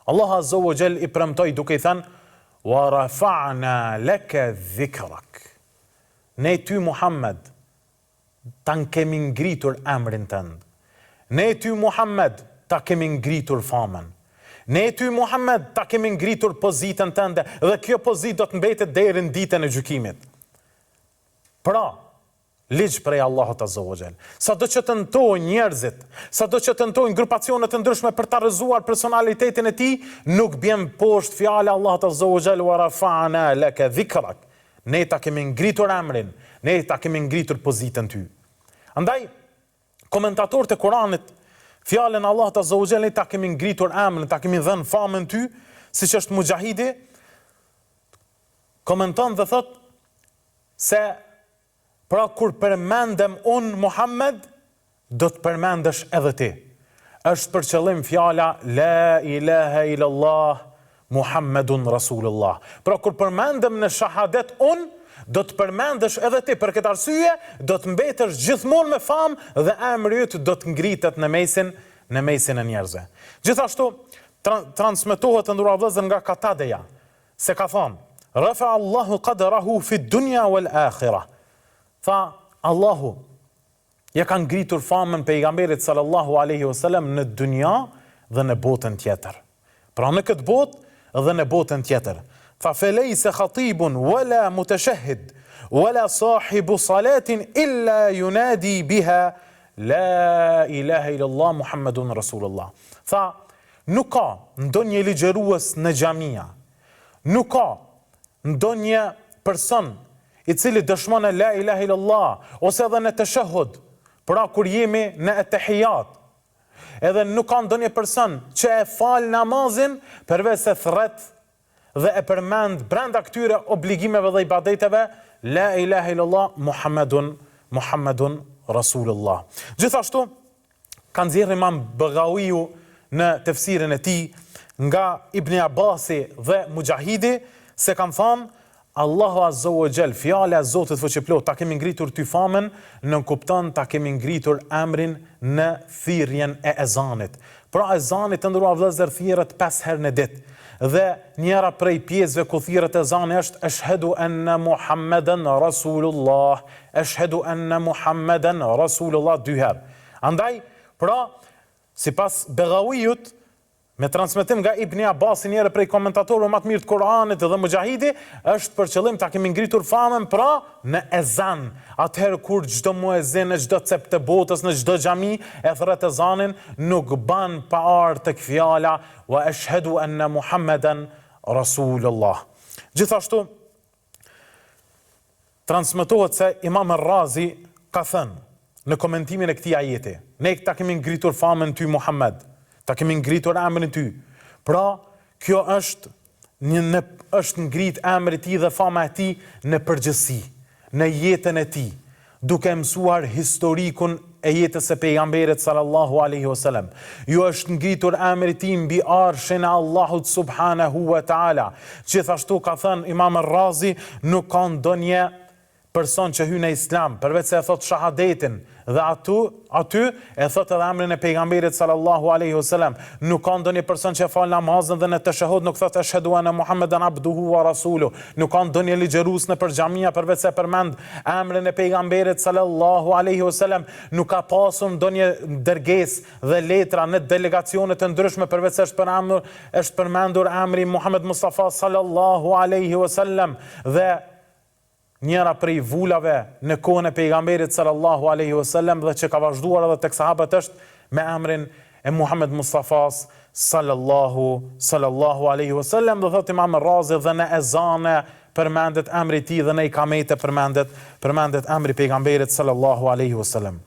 Allah Azza wa Jall i premtoi duke i thënë: "Wa rafa'na laka dhikrak." Ne ty Muhammed ta kemi ngritur emrin tënd. Ne ty Muhammed ta kemi ngritur famën. Ne ty Muhammed ta kemi ngritur pozitën tënde dhe kjo pozitë do të mbetet deri në ditën e gjykimit. Pra, ligj prej Allahut Azza wa Jall. Sado që tentojnë njerëzit, sado që tentojnë grupacione të ndryshme për ta rrëzuar personalitetin e tij, nuk bjen poshtë fjala e Allahut Azza wa Jall wa rafa'na laka dhikrak. Ne ta kemi ngritur emrin, ne ta kemi ngritur pozitën ty. Andaj, komentatorët e Kuranit, fjalën Allahut Azza wa Jall, ne ta kemi ngritur emrin, ta kemi dhënë famën ty, siç është Mujahidi, komenton dhe thot se pra kur përmendem unë Muhammed, do të përmendesh edhe ti. Është për qëllim fjala La ilaha illallah Muhammedun Rasulullah. Pra kur përmendem në shahadet unë, do të përmendesh edhe ti. Për këtë arsye, do të mbetesh gjithmonë me famë dhe emri yt do të ngritet në mesin e njerëzve. Gjithashtu, transmetohet të nderuar vëllezër nga Katadeja, se ka thonë: Rafa Allahu qadrahu fi dunya wal akhirah. Tha, Allahu ja ka ngritur famën pejgamberit sallallahu alaihi wasallam në dunja dhe në botën tjetër. Pra në këtë botë dhe në botën tjetër. Tha, felejse khatibun wala mutashahhid wala sahibu salatin illa yunadi biha la ilaha illallah Muhammedun Rasulullah. Tha, nuk ka ndonjë ligjërues në xhamia, nuk ka ndonjë person i cili dëshmon la ilaha illallah ose edhe në tashahhud, pra kur jemi në etehiyat, edhe nuk ka ndonjë person që e fal namazin përveç se thret dhe e përmend brenda këtyre obligimeve dhe ibadeteve la ilaha illallah Muhammedun Rasulullah. Gjithashtu kanë nxjerrë Imam Baghawiu në tefsirin e tij nga Ibn Abasi dhe Mujahidi se kanë thënë Allahu Azza wa Jall, fjala e Zotit fuqiplot, ta kemi ngritur ty famën, në kupton ta kemi ngritur emrin në thirrjen e ezanit. Pra ezani të nderuar vëllezër thirret 5 herë në ditë. Dhe njëra prej pjesëve ku thirret ezani është ashhadu anna Muhammeden Rasulullah, ashhadu anna Muhammeden Rasulullah 2 herë. Andaj, pra, sipas Baghawiut, me transmetim nga Ibn Abbas, njëri prej komentatorëve më të mirë të Kuranit dhe Mujahidi, është për qëllim ta kemi ngritur famën pra në ezan. Atëherë kur çdo muezin në çdo cep të botës, në çdo xhami e thret ezanin, nuk ban pa ardhur tek fjala wa ashhadu anna Muhammeden Rasulullah. Gjithashtu transmetohet se Imam Ar-Razi ka thënë në komentimin e këtij ajeti: ne ta kemi ngritur famën ty Muhammed, ta kemi ngritur emrin ty. Pra, kjo është ngrit emri i tij dhe fama e tij në përgjithësi, në jetën e tij, duke mësuar historikun e jetës së pejgamberit sallallahu alaihi wasallam. Ju është ngritur emri i tij mbi arshin e Allahut subhanahu wa taala. Gjithashtu ka thënë Imam Ar-Razi, nuk ka ndonjë person që hyn në Islam përveç se e thot shahadetin dhe aty e thot edhe emrin e pejgamberit sallallahu alaihi wasallam. Nuk ka ndonjë person që fal namazin dhe në tashahhud nuk thot ashhadu anna Muhammeden abduhu wa rasuluhu. Nuk ka ndonjë ligjërues në xhamia përveç se përmend emrin e pejgamberit sallallahu alaihi wasallam. Nuk ka pasur ndonjë dërgesë dhe letra në delegacione të ndryshme përveç se është përmendur emri Muhammed Mustafa sallallahu alaihi wasallam. Dhe njëra prej vulave në kohën e pejgamberit sallallahu alaihi wasallam dhe që ka vazhduar edhe tek sahabët është me emrin e Muhammed Mustafas sallallahu alaihi wasallam. Dhe thot Imam Ar-Razi, dhe në ezane përmendet emri i tij dhe në ikamete përmendet emri i pejgamberit sallallahu alaihi wasallam.